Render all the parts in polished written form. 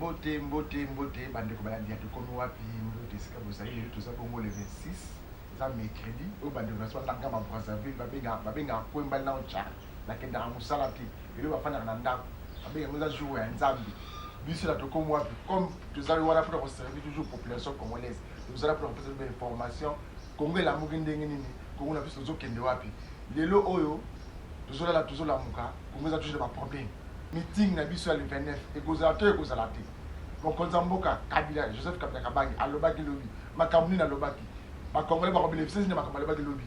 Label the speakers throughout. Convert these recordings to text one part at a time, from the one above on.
Speaker 1: Mbote, bande ko balandi to komi wapi mbote sika bosali tout ça bongo le 26 ça mercredi au bande ko soit tanga ma Brazzaville babenga ko mbali na ocha la kenda amusala ti ile bafana na ndako babenga ngoza jouer ya nzambi biso la to komi wapi comme tout ça wana pour servir toujours population congolaise nous allons pour faire des informations Congo la mugi ndenge nini Congo na biso zo kende wapi lelo oyo toujours la muka Congo za toujours des problèmes meeting na biso le 29 et kozala te bon konzamboka Kabila Joseph Kabila Kabangi alobaki lobi makamuni na lobaki ba congolais ba ko bénéficier na makamala ba lobi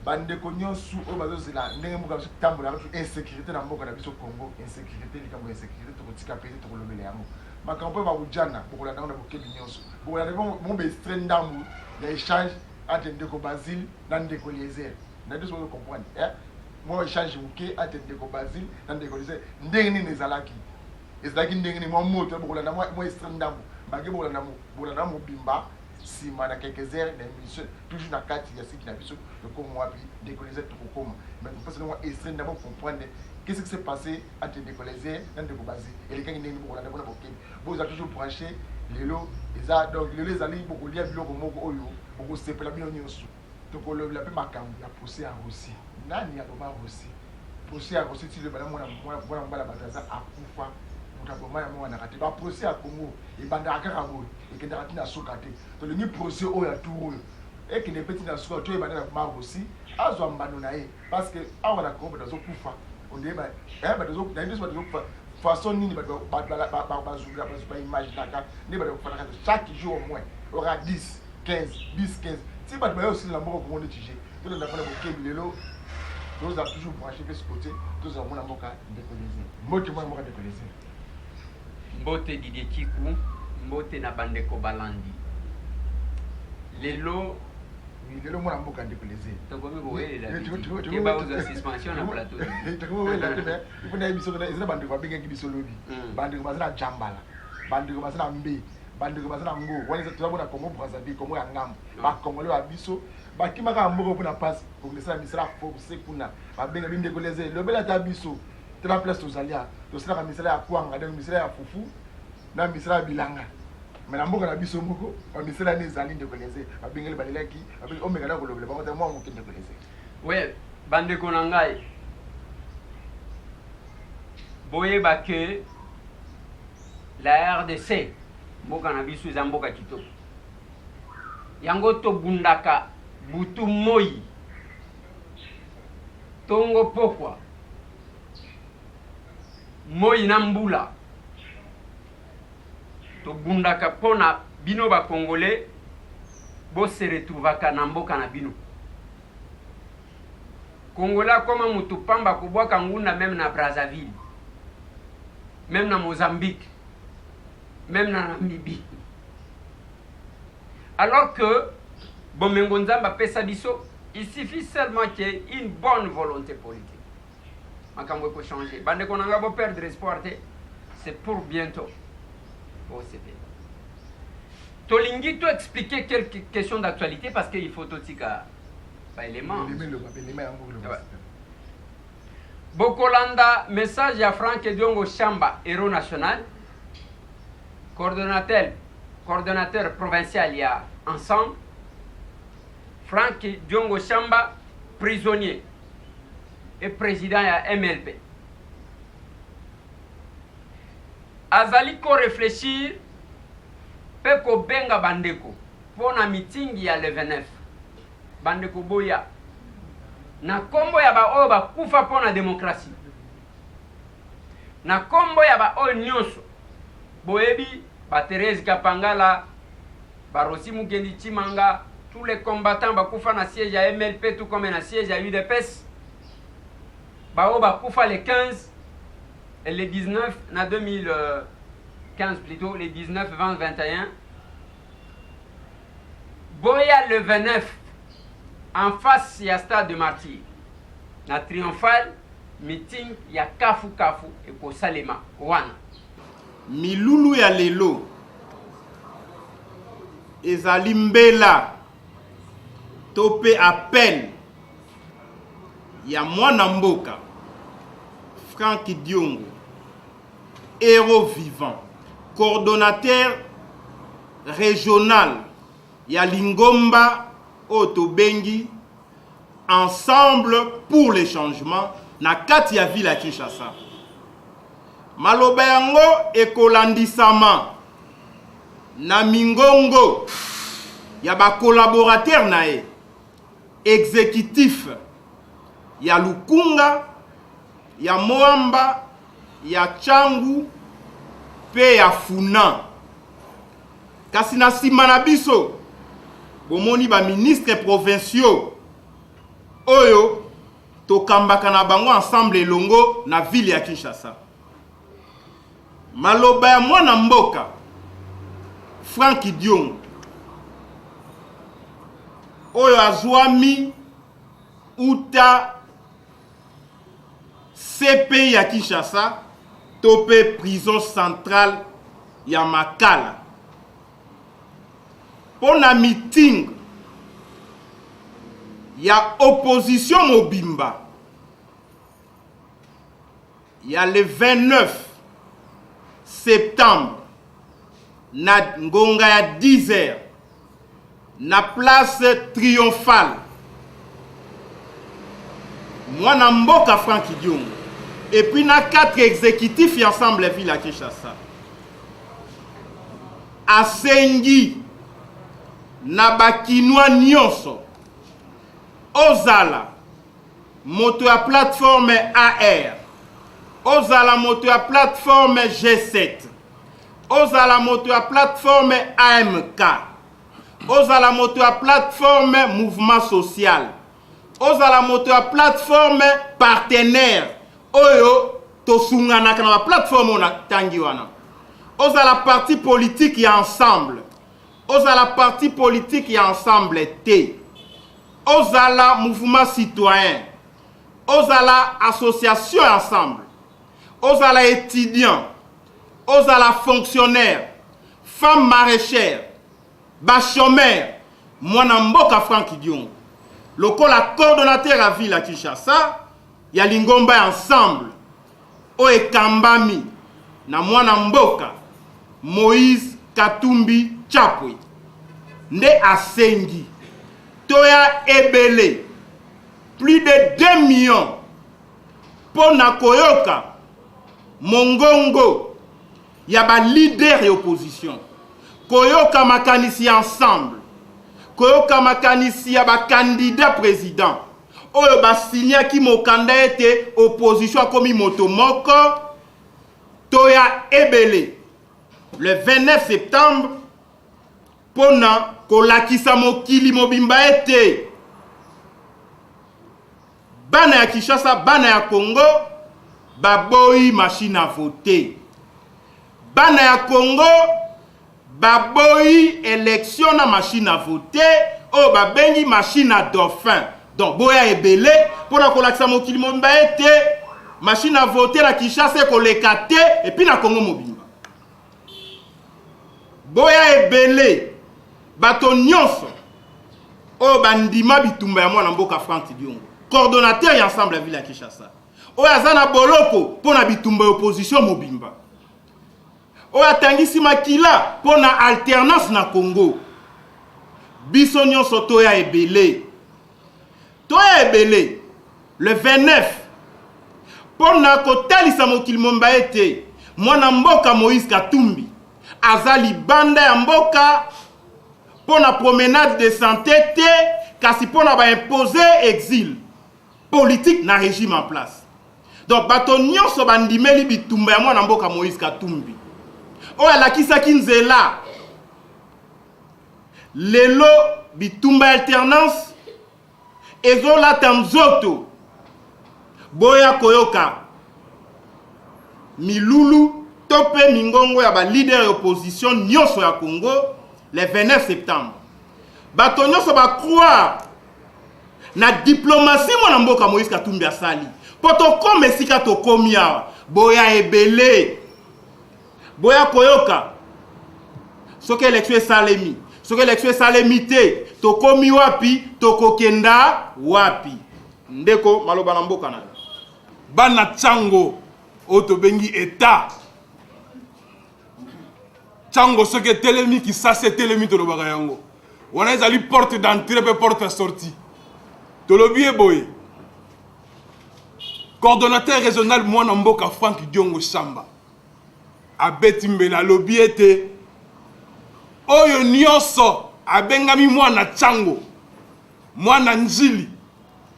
Speaker 1: bande ko nyonsu o bazo zela ndenge muka biso tambola ba insécurité na mboka na biso Congo insécurité likambo insécurité to kotika pete to kolobele yango makambo ba ujana bokola ndanga na bokebi nyonso bokola bon be strendambu ya échange entre Ndeko Basile na Ndeko Eliezer na deux vous comprendre moi échange muke entre Ndeko Basile na Ndeko Eliezer ndenge nini ezalaki ndenge nini mo moto bokola na moi strendambu bage bokola na mobimba sima na quelques heures d'émission toujours na kati ya siki na biso de comme wapi Ndeko Eliezer to kokoma mais parce que moi strendambu comprendre qu'est-ce qui s'est passé entre Ndeko Eliezer na Ndeko Basile et les gens qui bokola na bokebi vous avez toujours branché lelo eza donc lelo ezali bokolia biloko moko oyo bokosepela bino nyonso tokolobela pe makambo ya procès ya Russie nani ya boma Russie procès ya Russie tile bana mwana mbala bataza akufa mutaboma ya mwana kati ba procès ya Congo ebanda akaka boy ekenda kati na sokate to le ni procès oyo ya tour ekende peti na sokate to ebanda na Russie azwa mbano na ye parce que awa na Congo batazo kufa ondeba batazo na ndio batazo kufa façon nini ba imaginaka ni ba kufanya chaque jour au moins aura 10 15 si ba ba aussi la moko ko ngone tije to na fana bokebi lelo nous a toujours branché de ce côté tous avons la moka décollésé mbote moi moka décollésé
Speaker 2: mbote Didier Tiku mbote na bandeko balandi lelo
Speaker 1: lelo mwana mboka décollésé
Speaker 2: to komi ko wele la et ba aux suspension na plateau
Speaker 1: to ko wele la te il faut biso na ezina bandeko babenga biso lobi bandeko bazana jambala bandeko bazana mbe bandeko bazana ngo wani to zabona Congo Brazzaville Congo ya ngambo ba Congolais wa biso bakima ka mboko pona passe pour laisser misala forcer kuna babenga bindeko leze lobela ta biso te la place tozalia to sala ka misala ya kwanga donc misala ya fufu na misala bilanga mais na mboka na biso moko ba misala ni zali ndeko leze babengele balelaki babenga omeka na kolobela ba ngata mwa mokende ndeko leze
Speaker 2: ouais bandeko na ngai boyeba ke la RDC mboka na biso eza mboka kitoko yango tobundaka butu moi tongo pokwa moi na mbula tobundaka pona bino ba congolais bo se retrouvaka na mboka na bino congolais koma mutu pamba kubwaka ngunda même na Brazzaville même na Mozambique même na Namibie alors que Bomengo Nzamba pesa biso il suffit seulement qu'il y ait une bonne volonté politique makambo ko changer bande ko nanga bo perdre espoir c'est pour bientôt OCP tolingi to expliquer quelques questions d'actualité parce qu'il faut totika ba éléments Bokolanda message à Franck Diongo Chamba héros national coordonnateur provincial il y a ensemble Franck Diongo Chamba prisonnier et président ya MLP azali ko réfléchir pe ko benga bandeko pona meeting ya le 29 bandeko boya na kombo ya ba oyo bakufa pona démocratie na kombo ya ba oyo nyonso boyebi ba Thérèse Kapangala ba Rossi Mukendi Chimanga tous les combattants bakufa na siège à MLP tout comme na siège à UDPS ba oyo bakufa les 15 et les 19 na 2015 plutôt les 19 20 21 boya le 29 en face ya stade de Martyr na triomphal meeting ya kafu et ko salema wana
Speaker 3: milulu ya lelo ezali mbela tope appel ya mwana mboka Franck Diongo héros vivant coordonnateur régional ya Lingomba Otobengi ensemble pour les changements na kati ya ville ya Kinshasa. Maloba yango ekolandisama na mingongo ya ba collaborateur nae exécutif ya Lukunga, ya Moamba, ya Changu pe ya Funa. Kasi na sima na biso bomoni ba ministre provinciaux oyo tokambaka na bango ensemble elongo na ville ya Kinshasa. Maloba ya mwana mboka Frank Dion oyo azwami uta CPI ya Kinshasa tope prison centrale ya Makala pona meeting ya opposition mobimba ya le 29 septembre na ngonga ya 10h na place triomphale mwana mboka Frank Dion et puis na 4 exécutifs ensemble ville à Kinshasa asengi na bakinwa nyonso ozala moto ya plateforme AR, ozala moto ya plateforme G7, ozala moto ya plateforme AMK, ozala moto ya plateforme mouvement social, ozala moto ya plateforme partenaire oyo tosunganaka na plateforme na tangi wana, ozala parti politique ya ensemble, ozala parti politique ya ensemble te, ozala mouvement citoyen, ozala association ensemble, ozala étudiant, ozala fonctionnaire, femme maraîchère, bachomère, mwana mboka Frank Dion, lokola coordonnateur à ville à Kinshasa, ya Lingomba ensemble, o ekambami na mwana mboka Moïse Katumbi Chapwe, nde asengi toya ebele plus de 2 millions pour na koyoka mongongo ya ba leader et opposition, koyoka makanisi ensemble, koyoka makanisi ya ba candidat président oyo ba signa ki mokanda ete opposition komi moto moko toya ebele le 29 septembre pona kolakisa mokili mobimba ete bana ya Kinshasa, bana ya Congo baboyi machine à voter, bana ya Congo baboyi élection na machine à voter o babengi machine à dauphin. Donc boya ebele pona kolakisa mokili mobimba ete machine à voter na Kinshasa koleka te et puis na Congo mobimba boya ebele bato nyonso o bandima bitumba ya mwana mboka Frank Dion, coordonnateur ya ensemble la ville ya Kinshasa, o azana boloko pona bitumba opposition mobimba, o atangisi makila pona alternance na Congo, biso nyonso toya ebele le 29 pona kotalisa mokili momba ete mwana mboka Moïse Katumbi azali banda ya mboka pona promenade de santé te kasi pona ba imposer exil politique na régime en place. Donc bato nyonso bandimeli bitumba ya mwana mboka Moïse Katumbi o alakisa kinzela lelo bitumba alternance ezola tamzoto boya koyoka milulu tope mingongo ya ba leader opposition nyonso ya Congo le 29 septembre. Bato nyonso ba croire na diplomatie mwana mboka Moïse Katumbi asali poto comme esika to komia boya ebele boya koyoka soki élection esalemi, soki élection esalemi te tokomi wapi tokokenda wapi ndeko maloba na mboka na
Speaker 4: bana tsango oto bengi état Tchango ce que telemi qui ça c'est telemi to lobaka yango. On a ezali porte d'entrée et porte de sortie. To lobi boy. Coordonnateur régional mwana mboka Frank Diongo Chamba. Abeti mbela lobi ete oyo nyonso abengami mwana Tchango, mwana Njili,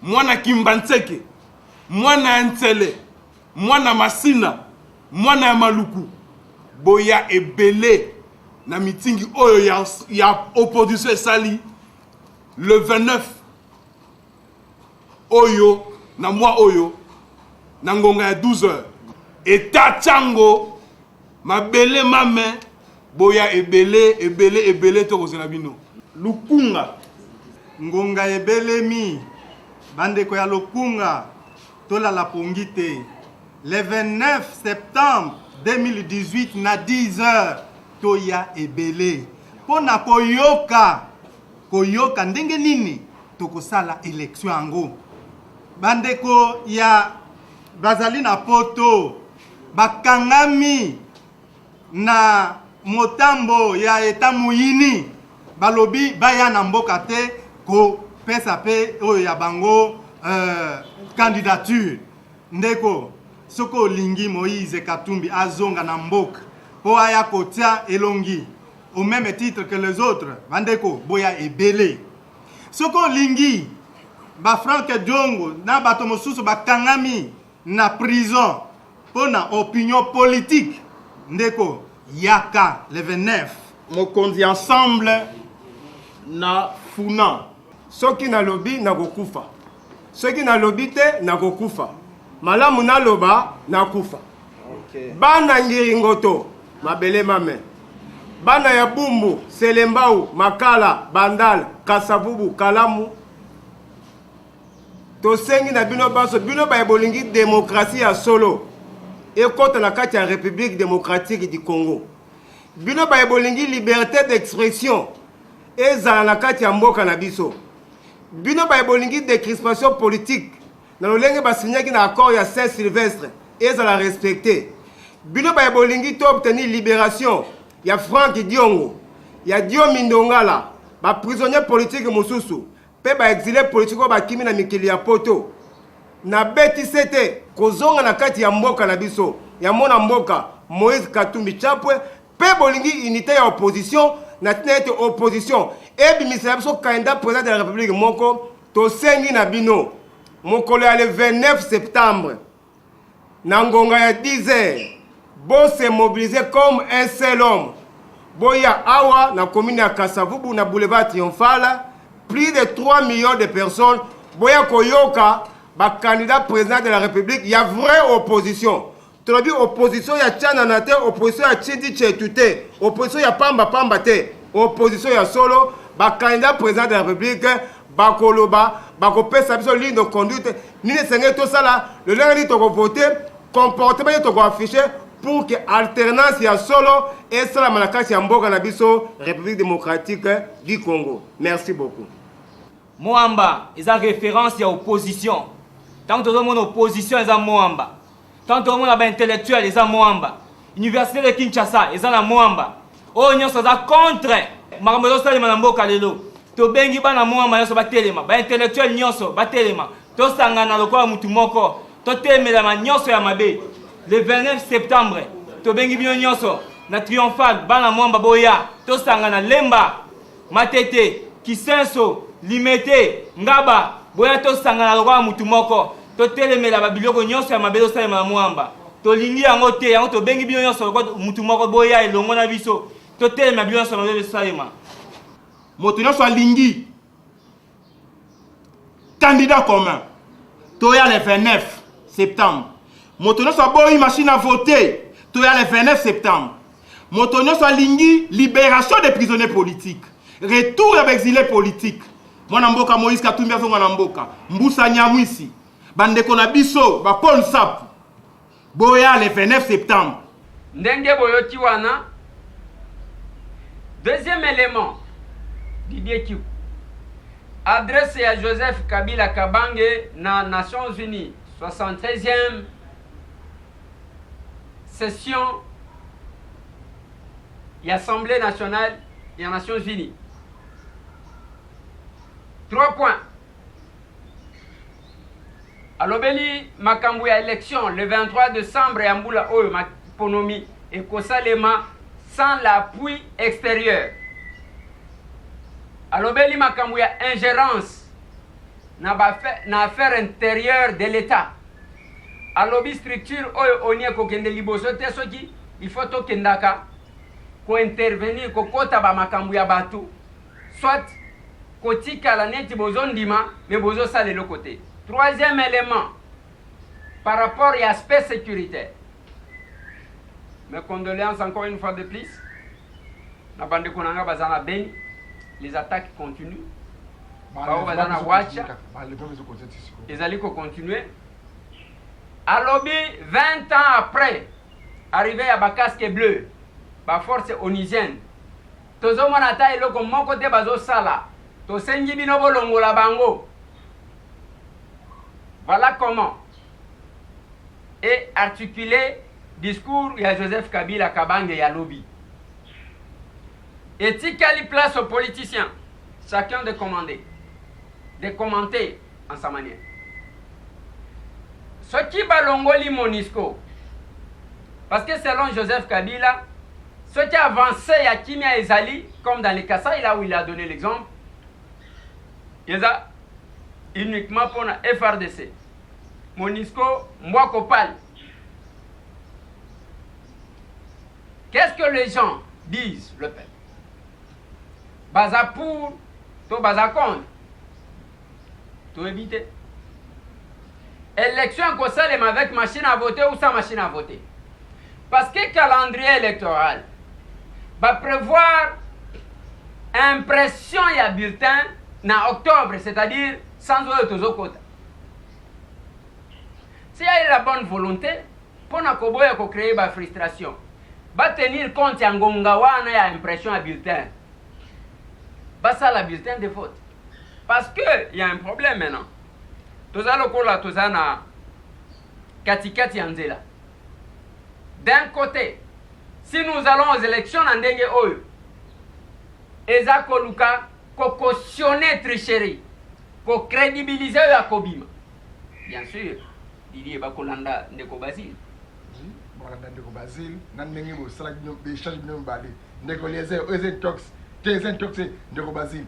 Speaker 4: mwana Kimbantseke, mwana Ntele, mwana Masina, mwana ya Maluku, boya ebele na mitingi oyo ya opposition esali le 29 oyo na mois oyo na ngonga ya 12h. Eta Tchango mabele mame boya ebele to kozela bino
Speaker 3: Lukunga
Speaker 5: ngonga ebelemi bandeko ya Lukunga tola la pongite le 29 septembre 2018 na 10h toya ebele pona koyoka ndenge nini tokosala élection yango bandeko ya bazali na poto bakangami na motambo ya eta muyini balobi baya na mboka te ko pesa pe oyo ya bango candidature ndeko soko olingi Moïse Katumbi azonga na mboka po aya kotia elongi au même titre que les autres bandeko boya ebele soko olingi ba Frank Diongo na bato mosusu bakangami na prison pona opinion politique ndeko yaka le 29
Speaker 3: mokonzi ensemble na funa
Speaker 6: soki na lobi na kokufa soki na lobi te na kokufa malamu na loba na kufa bana ngiringoto mabele mame bana ya Bumbu Selembau Makala Bandal Kasavubu Kalamu tosengi na bino baso bino ba bolingi démocratie ya solo ekota na kati ya République démocratique du Congo bino ba bolingi liberté d'expression ezala na kati ya mboka na biso bino ba bolingi décrispation politique na lolenge basinyaki na accord ya Saint-Sylvestre ezala respecté bino ba bolingi to obtenir libération ya Frank Diongo ya Diomi Ndongala ba prisonnier politique mosusu pe ba exilé politique ba kimi na mikili ya poto na beti sete kozonga na kati ya mboka na biso ya mona mboka Moïse Katumbi Chapwe pe bolingi unité ya opposition na tinete opposition ebi misala biso candidat président de la République moko to sengi na bino mokolo ya le 29 septembre na ngonga ya 10h bo se mobiliser comme un seul homme boya awa na commune ya Kasavubu na boulevard Triomphal plus de 3 millions de personnes boya koyoka ba candidat président de la République il y a vraie opposition tolobi opposition ya tchana na te opposition ya chindi chetute opposition ya pamba te opposition ya solo ba candidat président de la République bakoloba bakopesa biso ligne de conduite nini senge to sala le lundi to voter comportement to afficher pour que alternance ya solo et sala malakasi ya mboka na biso République démocratique du Congo. Merci beaucoup.
Speaker 7: Moamba est en référence à opposition. Tant que tout le monde opposition est en Moamba. Tant que tout le monde est intellectuel est en Moamba. Université de Kinshasa est en Moamba. Oh nyo ça contre makambo sala manamboka lelo. To bengi bana Moamba nyo ba telema. Ba intellectuel nyonso ba telema. To sangana lokola mutu moko. To temela ma nyonso ya mabe. Le 29 septembre, to bengi bino nyonso na Triomphal bana Moamba boya. To sangana Lemba, Matete, Kisenso, Limete, Ngaba, boya to sangana lokola mutu moko. To telemela ba biloko nyonso ya mabe to salema na Moamba. To lingi yango te, yango to bengi bino nyonso lokola mutu moko boya elongo na biso. To telema bino nyonso na mabe to salema.
Speaker 3: moto nyonso alingi candidat commun toya le 29 septembre moto nyonso aboyi machine à voter toya le 29 septembre moto nyonso alingi libération des prisonniers politiques retour ya exilé politique mwana mboka Moïse Katumbi azonga na mboka Mbusa Nyamwisi bandeko na biso ba Paul Sapu boya le 29 septembre
Speaker 2: ndenge boyoti wana. Deuxième élément, Didier Kiou. Adresse à Joseph Kabila Kabange na Nations Unies, 73e session ya Assemblée nationale ya Nations Unies. 3 points. Alobeli makambo ya élection le 23 décembre ya mbula oyo maponomi ekosalema sans l'appui extérieur. Alobeli makambo ya ingérence na affaire intérieure de l'État. Alobi structure oyo onie kokende liboso te soki il faut tokendaka ko intervenir kokota ba makambo ya bato soit kotikala neti bozondima mais bozosala le côté. Troisième élément par rapport à l'aspect sécuritaire. Mes condoléances encore une fois de plus. Na bande konanga bazana beni, les attaques continuent. Bao bazana wacha. Les alliés continuer. Alobi 20 ans après, arrivé à Bakasque Bleu, ba force onisienne. Tozo monata eloko moko te bazo sala. To sengi bino bolongola bango. Voilà comment est articulé discours de Joseph Kabila Kabange et Yalobi. Est-il quelle place aux politiciens, chacun de commenter en sa manière. Ce qui balongoli Monisco, parce que selon Joseph Kabila, ce qui avançait à Kimia Ezali, comme dans les Kassai, là où il a donné l'exemple, il a uniquement pour la FRDC. Monisco, Mwakopal. Qu'est-ce que les gens disent, le peuple? Baza pour, to baza contre. To éviter. Élection conseil avec machine à voter ou sans machine à voter. Parce que le calendrier électoral va prévoir impression et bulletin en octobre, c'est-à-dire sans autre quota. S'il y a la bonne volonté, pour ne créer la frustration, va tenir compte de Ngongawana et impression à bulletin. Pas ça la bulletin de vote. Parce qu'il y a un problème maintenant. Tous na katikati yanzela. D'un côté, si nous allons aux élections en Ndenge Oyo, Eza Koluka, ko cautionner tricherie, ko crédibiliser la Kobima. Bien sûr, Didier Bakolanda Ndeko Basile.
Speaker 1: Bakolanda Ndeko Basile, nan Ndenge Bo, Salah Béchange Bino Mbale, Ndeko Liese, Ezen Tox, Tezen Tox, Ndeko Basile.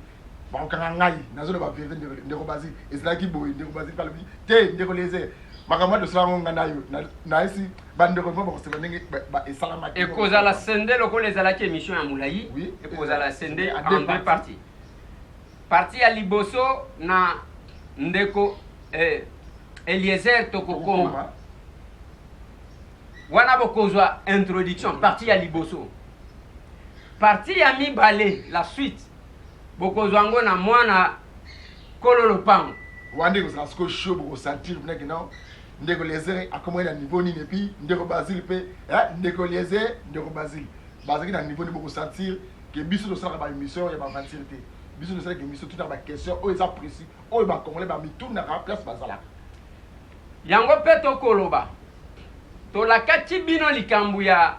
Speaker 1: Bakanga ngai, nazolo ba vérité Ndeko Basile, Ezlaki Boy, Ndeko Basile Kalobi, Te Ndeko Liese. Makamwa de Slango Nganayo, Naisi, Bandeko Bobo, c'est Ndenge et Salama.
Speaker 2: Et Kozala Sende, loko les alaki émission à Moulayi,
Speaker 1: oui,
Speaker 2: et Kozala Sende en deux parties. Partie à Liboso, na Ndeko Eliezer Tokokoma. Wana bokozwa introduction, partie à Liboso. Partie à Mibale, la suite. Bokozwango na mwana Kololo Pango.
Speaker 1: Wande ko sasko show boko sentir nek non. Ndeko Liese akomo na niveau ni puis Ndeko Basile pe, Ndeko Liese, Ndeko Basile. Basile na niveau ni boko sentir que biso do sala ba émission ya ba vantilité. Biso do sala que émission tout na ba question o eza précis, o ba congolais ba mi tout na place bazala.
Speaker 2: Yango pe to koloba. To la kati bino likambu ya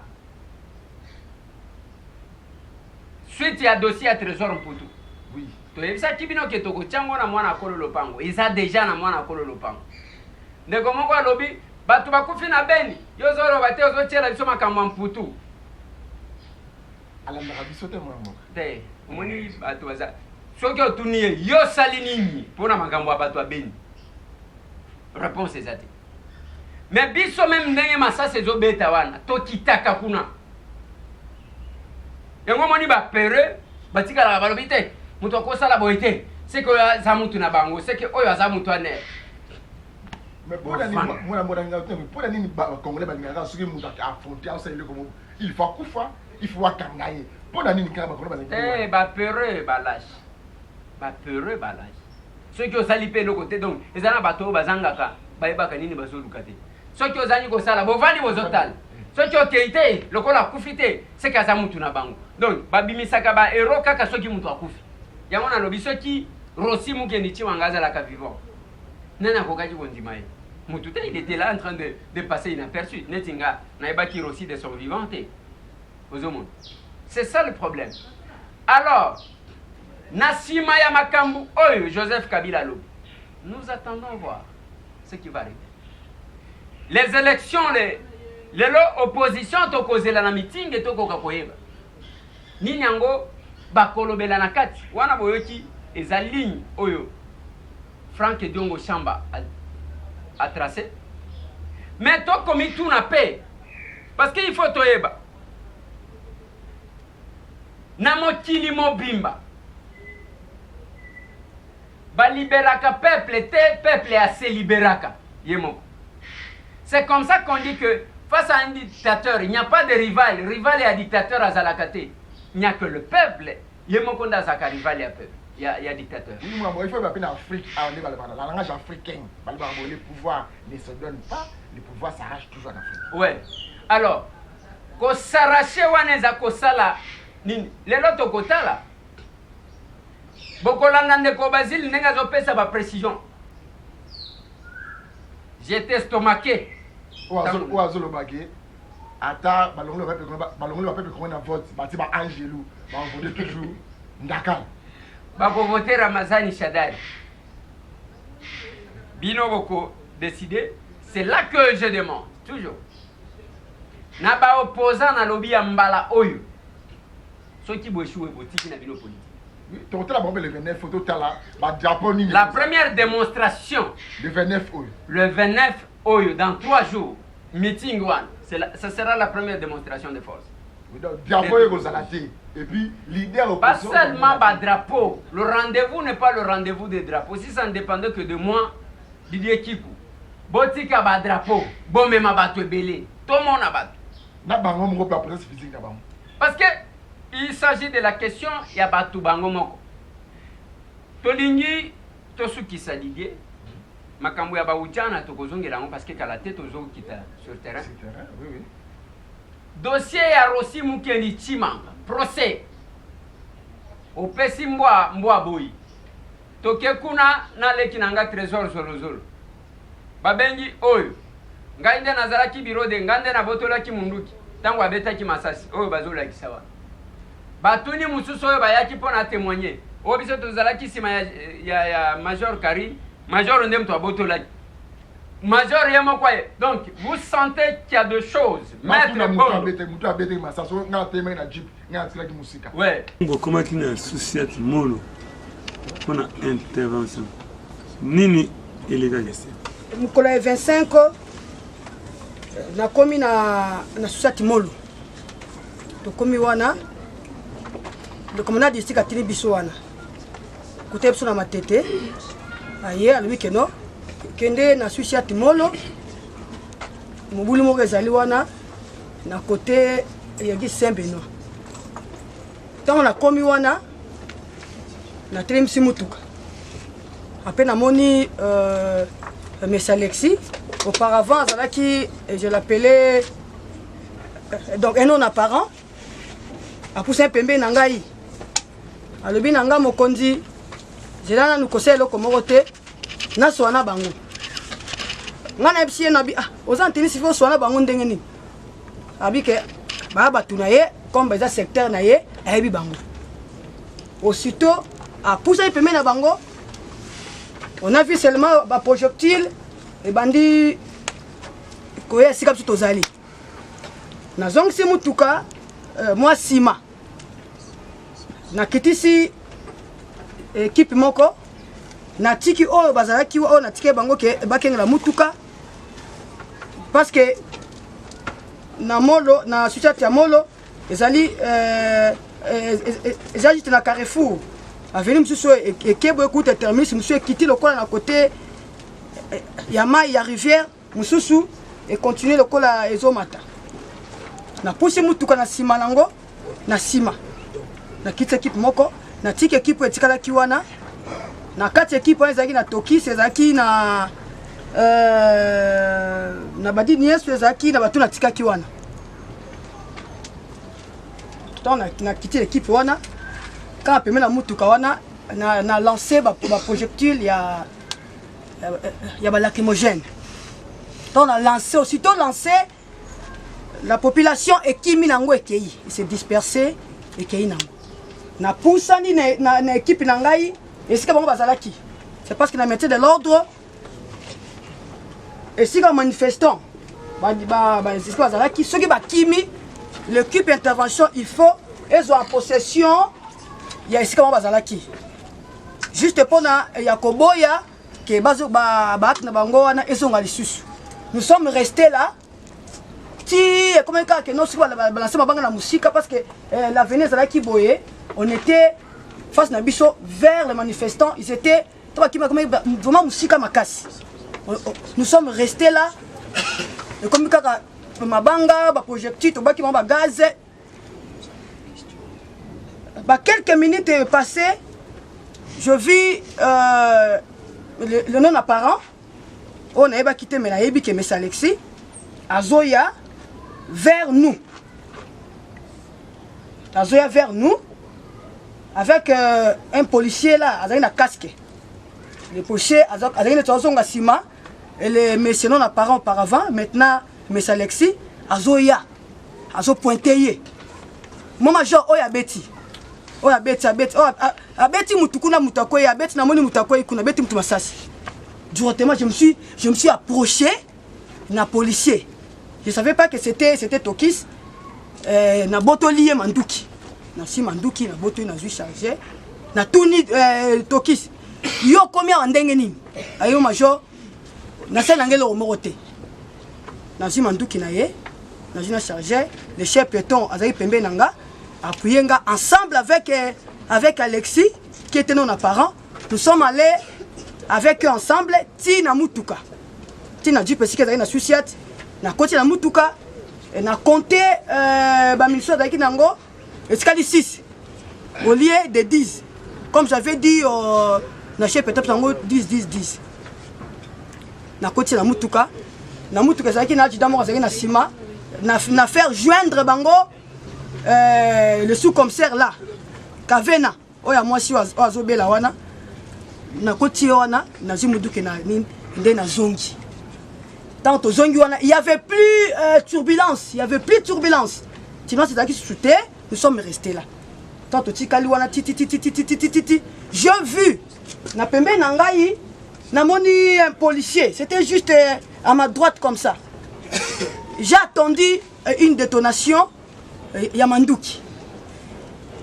Speaker 2: suite ya dossier à Trésor Mputu.
Speaker 1: Oui.
Speaker 2: To yebisa kibino ke to ko chango na mwana Kololo Pango. Eza déjà na mwana Kololo Pango. Ndeko moko alobi batu bakufi na Beni. Yo zoro bate ozo tshela biso makambo Mputu.
Speaker 1: Ala na biso te mwana.
Speaker 2: Te, omoni batu baza. Soki otuni yo sali nini pona makambo ya batu ya Beni. Réponse est ça. Mais biso même ndenge masasa ezobeta wana to kitaka kuna. Yango moni ba pere batikala balobi te mutu akosala boye te c'est que za mutu na bango c'est que oyo aza mutu ane.
Speaker 1: Mais pour nini mwana ngauté pour nini ba congolais ba ngaka soki mutu affronter au sele comme il faut kufa il faut akangaye pour nini kaka ba congolais ba ngaka.
Speaker 2: Eh ba pere ba lâche. Ba pere ba lâche. Ceux qui osali pe le côté donc ezana bato bazangaka bayebaka nini bazoluka te. Ceux qui ozanyi kosala bovandi bozotal. Ceux qui okeite lokola kufite c'est kaza mutu na bango. Donc babimisaka ba héros kaka soki mutu akufi. Yango na lobi soki Rossi Mukendi Chiwangaza la ka vivant. Nana kokaji bondima ye. Mutu te il était là en train de passer inaperçu. Netinga na ebaki Rossi de son vivant te. Ozomon. C'est ça le problème. Alors, Nassima Yamakambu, Oyo, Joseph Kabila Lobi, nous attendons voir ce qui va arriver. Les élections, l'opposition a causé la meeting et toko kakoyeba. Ninyango bakolobela na kati wana boyoki eza ligne oyo Frank Diongo Chamba a tracé. Mais to komi tout na paix parce qu'il faut toyeba. Na mokili mobimba. Ba liberaka peuple te peuple a se liberaka. Yemo. C'est comme ça qu'on dit que face à un dictateur, il n'y a pas de rival. Rival et un dictateur à Zalakate. Il n'y a que le peuple. Yemo konda zaka rival et un peuple. Il y a dictateur.
Speaker 1: Oui, moi, il faut appeler l'Afrique. La langage africain. Les pouvoirs ne se donnent pas. Les pouvoirs s'arrachent toujours en Afrique.
Speaker 2: Ouais. Alors, ko s'arracher waneza ko sala nini? Lelo to kotala. Bokolanda ndeko Basile nenga zo pesa ba précision. J'étais estomaqué.
Speaker 1: Oazolo bagé. Ata balongolo va peuple comment on vote. Bati ba Angelou, ba voter toujours Ndakal.
Speaker 2: Ba ko voter Ramazani Shadari. Bino boko décider, c'est là que je demande toujours. Na ba opposant na lobby ya mbala oyo. Soki bochoué botiki na bino politique. La première démonstration
Speaker 1: le 29
Speaker 2: Oyo, dans 3 jours, meeting one, ça sera la première démonstration de force.
Speaker 1: Et puis, leader
Speaker 2: pas seulement le drapeau, le rendez-vous n'est pas le rendez-vous des drapeaux. Si ça ne dépendait que de moi, Didier Kikou, Botika ba drapeau, Bomema bato belé, tout le monde a battu. Parce que il s'agit de la question ya batu bango moko. Tolingi tosuki salige makambo ya baujana tokozongela ngo parce que kala tête tozo kita sur terrain.
Speaker 1: Oui, oui.
Speaker 2: Dossier ya Rossi Mukendi Chimanga, procès. Opesi mbwa boyi. Toke kuna na leki nanga trésor zolozolo. Babengi oyo. Ngainde nazalaki biro de ngande na botolaki munduki. Tango abetaki masasi oyo bazola kisawa. Batuni mususu oyo bayaki pona témoigner. Obiso tozalaki sima ya Major Kari, Major ndem to abotolaki. Major yemo kwa. Donc vous sentez qu'il y a deux choses. Maître ouais.
Speaker 8: Comment qu'il y a société molo pour une intervention. Nini illégaliste.
Speaker 9: Mukolo 25 na komi na société molo. To komi wana le commandant district atini biso wana. Kote biso na matete. Aye alobi keno kende na société molo. Mobulu moko ezali wana na côté yegi Saint-Benoît. Tant na komi wana na trimsi mutuka. Après na moni Mess Alexis auparavant azalaki je l'appelais donc un nom apparent a poussé un pembe na ngai. Alobi na nga mokonzi zelana nukoselo komorote na soana bango. Ngana ebisi na bi oza ntini sifo soana bango ndenge nini. Abike ba batuna ye comme beza secteur na ye ayebi bango. Aussitôt a poussé un pembe na bango. On a vu seulement ba projectile et bandi koya sika biso tozali. Na zong si mutuka moi sima. Na kitisi équipe moko na tiki oyo bazalaki oyo na tiki bango ke bakengela mutuka parce que na molo na société ya molo ezali ezali na Carrefour avenue mususu ekebo écoute terminus mususu ekiti lokola na côté ya mai ya rivière mususu et continuer lokola ezomata na pousse mutuka na sima nango na sima na kiti équipe moko na tiki équipe etikala kiwana na kati équipe ezaki na Toki ezaki na badi niesu ezaki na batu na tika kiwana tout na kiti équipe wana quand pemela na mutuka wana na lancer ba projectile ya ba lacrymogène. On a lancé aussitôt lancé la population et qui minango ekei s'est dispersée ekei nango napusani na équipe na ngai esika bango bazalaki. C'est parce que na métier de l'ordre esika manifestant esika bazalaki soki bakimi l'équipe intervention il faut ezo en possession ya esika bango bazalaki juste mpona ya koboya ke baaki na bango wana ezonga lisusu. Nous sommes restés là comment que non soki balanse mabanga na musika parce que l'avenir ezalaki boye. On était face à biso vers les manifestants. Ils étaient vraiment musika makasi. Nous sommes restés là. Et comme mabanga, ba projectile, to baki ba gaz. Quelques minutes passées, je vis le non apparent. On a quitté mais nayebi ke Messa Alexis Azoya vers nous. Azoya vers nous. Avec un policier là, avec un casque. Le policier avec un sima et les messieurs non apparents auparavant, maintenant Messa Alexis, Azoya, Azo pointé. Mon major Oya Betty. Oya Betty, Abeti mutukuna mutakoy, Abeti na moni mutakoy kuna Betty mutumasasi. Directement je me suis approché na policier. Je savais pas que c'était Tokis na botolier manduki. Na si manduki na boto na zui chargé na tuni Tokis yo combien ndenge nini ayo major na sala ngelo morote na si manduki na ye na zui na chargé le chef peton azali pembe nanga appuyé nga ensemble avec Alexis qui était non apparent. Nous sommes allés avec eux ensemble ti na mutuka ti na jipe sika na suiciat na côté na mutuka et na compté ba ministre d'aki nango escali 6 au lieu de 10 comme j'avais dit na chef peut-être nango 10 na côté na mutuka zaki na jidamo zaki na sima na faire joindre bango le sous-commissaire là Kavena oya mwasi azobela wana na côté wana na zimuduke na nini nde na zongi tant au zongi wana il y avait plus turbulence sinon c'est qui sauté. Nous sommes restés là. Tant au Tikaliwana, j'ai vu, na pembe nangai, na moni un policier. C'était juste à ma droite comme ça. J'ai attendu une détonation, Yamanduki.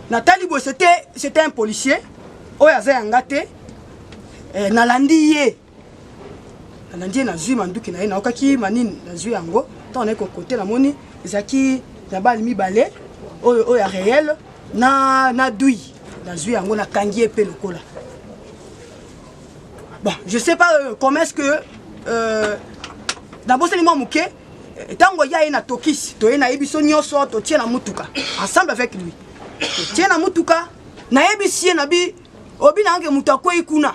Speaker 9: Nathalie Bo, c'était un policier. Oyaze Angate, Nalandiye. Nalandiye na zui Manduki na okaki manin na zui ango. Tant on est côté la moni, Zaki, Nabal mi balé. Oya réel na dui na zui yango na kangi epé lokola. Bon, je sais pas comment est-ce que d'abord c'est moi muke tango ya na Tokis to na ebiso nyoso to tie na mutuka ensemble avec lui. Tie na mutuka na ebisie na bi obi na nge mutako ikuna.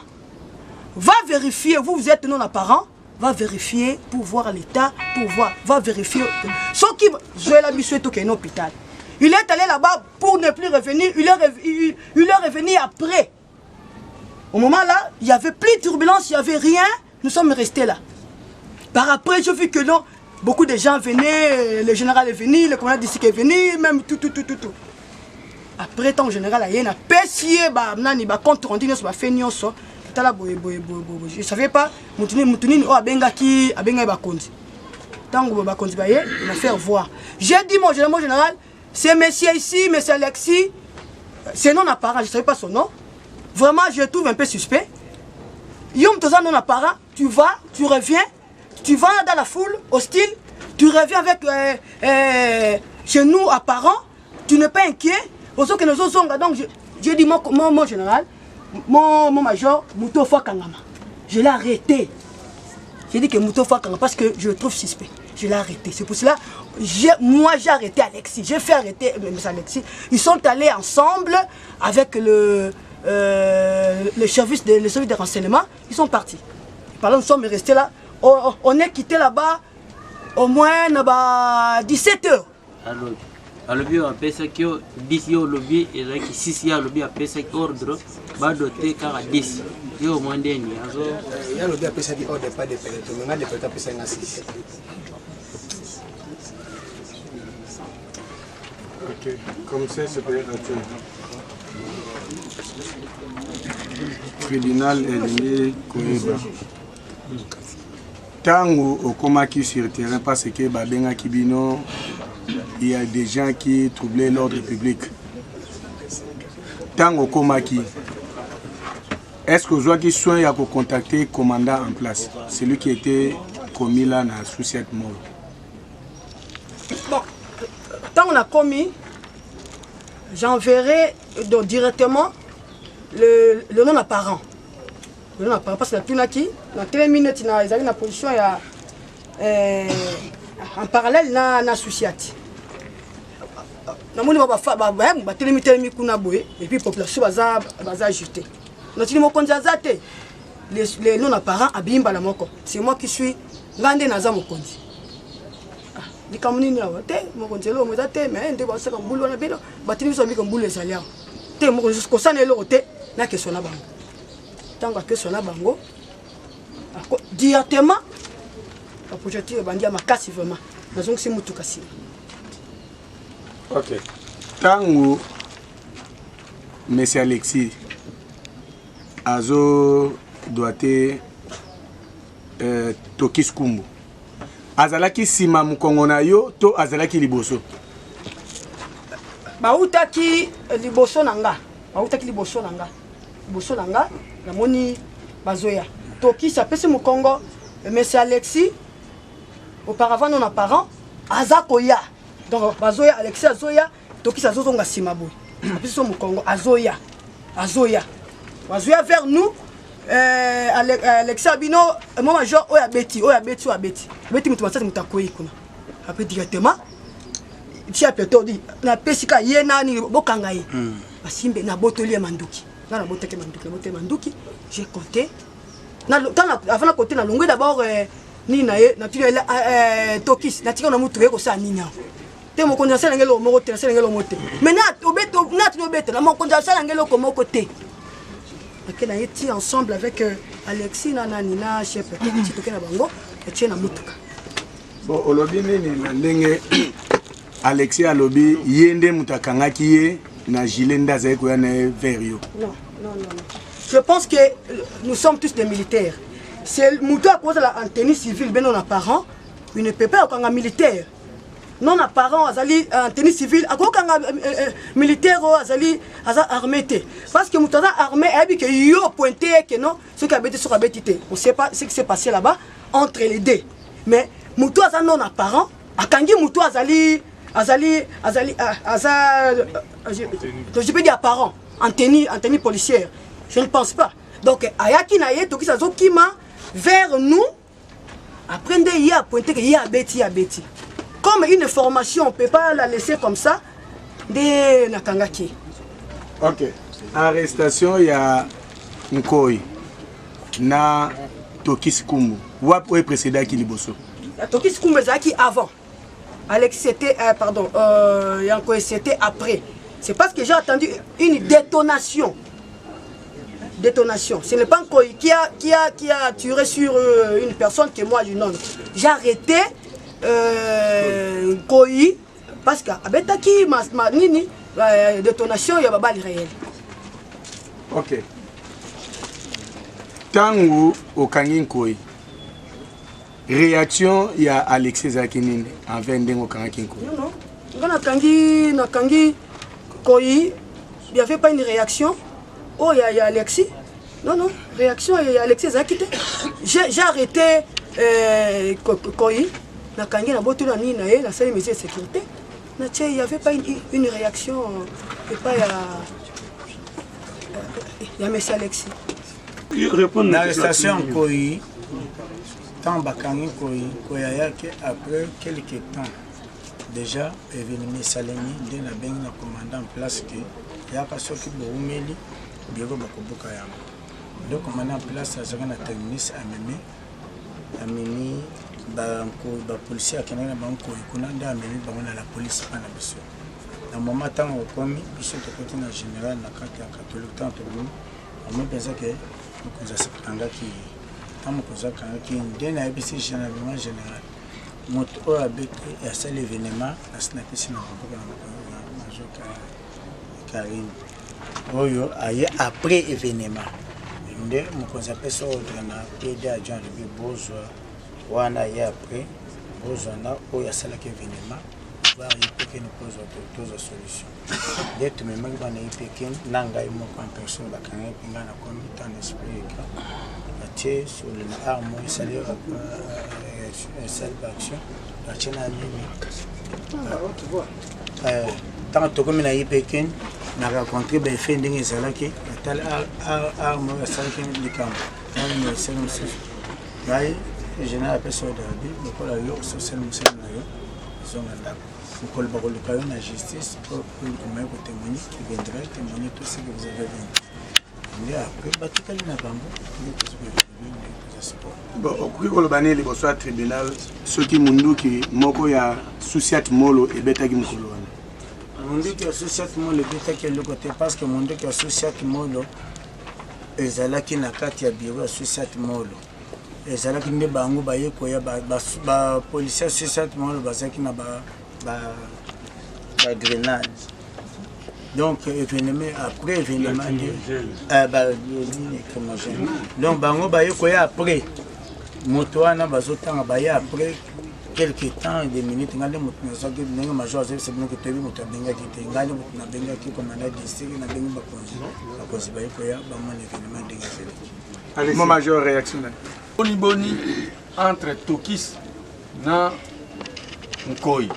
Speaker 9: Va vérifier, vous êtes non apparent, va vérifier pour voir l'état, pour voir, va vérifier. Ce qui je la biso to ke na hôpital. Il est allé là-bas pour ne plus revenir. Il est revenu après. Au moment là, il n'y avait plus de turbulence, il n'y avait rien. Nous sommes restés là. Par après, j'ai vu que non, beaucoup de gens venaient, le général est venu, le commandant d'ici est venu, même tout. Après, tant général, il y a un pessier, il y a un compte rendu, il y a un fait nyonso. Je ne savais pas, Moutouni, oh, abengaki bakondi. Tant que bakondi baye, il m'a fait voir. J'ai dit, mon général, c'est monsieur ici, monsieur Alexis, c'est non apparent, je ne savais pas son nom. Vraiment, je le trouve un peu suspect. Yom Toza non apparent, tu vas, tu reviens, tu vas dans la foule hostile, tu reviens avec chez nous apparent, tu n'es pas inquiet. Aussi que nous autres, donc j'ai dit mon général, mon major, Mouto Fakangama. Je l'ai arrêté. J'ai dit que Mouto Fakangama parce que je le trouve suspect. Je l'ai arrêté. C'est pour cela, moi j'ai arrêté Alexis. J'ai fait arrêter Alexis. Ils sont allés ensemble avec le service de renseignement. Ils sont partis. Par là, nous sommes restés là. On est quitté là-bas au moins 17 heures.
Speaker 10: Alors, on a fait ça que 10 au lobby et là, 6 au lobby a fait ça ordre, va doter car à 10. Il y a au moins des nids.
Speaker 11: Il y a le lobby a fait ça qui ordre pas de pénétrer. Maintenant, les pénétrer a fait ça à 6.
Speaker 4: Ok, comme ça, c'est peut-être tribunal Elingi Koyeba. Tango okomaki sur le terrain parce que Babenga Kibino, il y a des gens qui troublaient l'ordre public. Tango okomaki, est-ce que vous avez soin à contacter le commandant en place, celui qui était commis là dans la société Molo?
Speaker 9: Bon, tant on a commis, j'enverrai directement le nom apparent. Le nom apparent parce que tout qui dans telle minute ils ont une position en parallèle na associate. Na moni ba télé kuna boye et puis population baza ajouter. Notre mo konzazate les non apparents abimba la moko. C'est moi qui suis ngande naza mokonzi. Likamuni ni awa te mokonzelo mozate mais ndé ba saka mbulu na bino batini so miko mbulu esalia. Te moko ko sana eloko te na question na bango. Tango question na bango directement la projecteur bandi ya makasi vraiment. Nazongi si mutu kasi.
Speaker 4: Ok. Tango Monsieur Alexis azo doite Tokis Kumbu. Azalaki sima mukongo na yo to azalaki liboso.
Speaker 9: Bautaki liboso nanga. Bautaki liboso nanga. Liboso nanga na moni bazoya. Tokis apesi mukongo Monsieur Alexis auparavant non apparent azakoya. Donc bazoya Alexis azoya Tokis azozonga sima boy. Apesi so mukongo azoya. Azoya vers nous Alexis Abino moi major oya beti mutu masati mutakoyi kuna après directement ti apeto di na pesika ye nani bokanga ye basimbe na botoli manduki na boteke manduki j'ai compté na avant la côté na longwe d'abord ni na ye na tu Tokis na tika na mutu ko sa nini te mo konza sala ngelo moko te sala ngelo mote mais na obeto na tu obeto na mo konza sala ngelo ko moko te. On a été ensemble avec Alexis Nananina, chef de Bango, et Tchena Mutuka.
Speaker 4: Bon, Olobi Nenge Alexis Alobi, Yende Mutakangaki, na Gilenda Zekoyane Verio.
Speaker 9: Non. Je pense que nous sommes tous des militaires. C'est Moutou à cause de la tenue civile, ben non apparent, il ne peut pas être un militaire. Non apparent, azali en tenue civile, à quoi militaire azali armé. Parce que Moutouza armé, et que yo pointé que non, ce qui a été sur la bêtité. On ne sait pas ce qui s'est passé là-bas entre les deux. Mais Moutouza non apparent, à Kangi Moutou azali, je peux dire apparent, en tenue policière. Je ne pense pas. Donc, Ayaki Naye, Toki Sazo Kima, vers nous, après, il y a pointé qu'il y a bêti. Comme une formation, on ne peut pas la laisser comme ça, de Nakangaki.
Speaker 4: Ok. Arrestation, il y a Nkoi, na Tokis Kumbu. Ou est précédent qui liboso?
Speaker 9: Tokis Kumbu, c'est avant. Alex, c'était, Yanko, c'était après. C'est parce que j'ai entendu une détonation. Ce n'est pas Nkoi qui a tiré sur une personne que moi je nomme. J'ai arrêté Nkoi parce que abetaki ma nini détonation il y a pas de réel.
Speaker 4: Ok. Tango au Kangi Nkoi. Réaction il y a Alexis Zakinine envers Ndengo Kangi Nkoi.
Speaker 9: Non. Na Kangi Koi, il n'y avait pas une réaction. Oh, il y a Alexis. Non, réaction, il y a Alexis Zakite. J'ai arrêté Koi. Na Kangi na botu na ni na ye na salle mesure de sécurité. Il n'y avait pas une réaction. Il y a M. Alexis.
Speaker 11: L'arrestation Koi, tant Bakangi Koi après quelques temps. Déjà, événement Salemi, dès la benne na commandant en place que il y a pas ce qui boumeli bureau bakobuka yango. Donc commandant en place ça na terminé ameni ba policier akenana banko ikuna nda ameni bangona la police pana biso. Na moment tant au komi biso to côté na général na kati ya catholique tant to bon. On me pensait que nous ça septanga qui tant ko za kan qui dès na ABC général moto oyo abeti ya sala événement asina pesi na koboka na major Karine oyo aye après événement nde mokonzi apesa ordre na PD adjoint alobi bozwa wana ye après bozwa na oyo asalaki événement baye pekeni tozwa solution nde tumemaki bana ye pekeni na ngai moko en personne bakangaki mpe ngai nakomi temps d'esprit eka batie sur le arme esali action batie na nini ntango tokomi na ye pekeni nakakontre baefe ndenge ezalaki atali arme oyo asalaki likambo nani esali mosusu ngai général apesa oyo dabi lokola yo ososali mosali na yo ezonga ndako mokolo bakoluka yo na justice po omaye kotémoigner vendra témoigner tout ce que vous avez vécu nde après batikali na bango nde
Speaker 4: bon okoki koloba nini liboso ya tribunal soki munduki moko ya Susiat Molo ebetaki mokolo wana
Speaker 11: munduki ya Susiat Molo ebetaki eloko te parce que munduki ya Susiat Molo ezalaki na kati ya bureau ya Susiat Molo ezalaki nde bango baye koya bapolisier ya Susiat Molo bazalaki na grenade donc événement après événement donc bango baye koya après moto wana bazotanga baye après quelques temps des minutes ngale moto nazaki ndenge major c'est bien que tu bi moto bengaki te ngale moto na bengaki commandant district na bengi bakonzi baye koya bamona événement dégagé.
Speaker 4: Allez, mon major réaction
Speaker 12: boni entre Tokis na Nkoi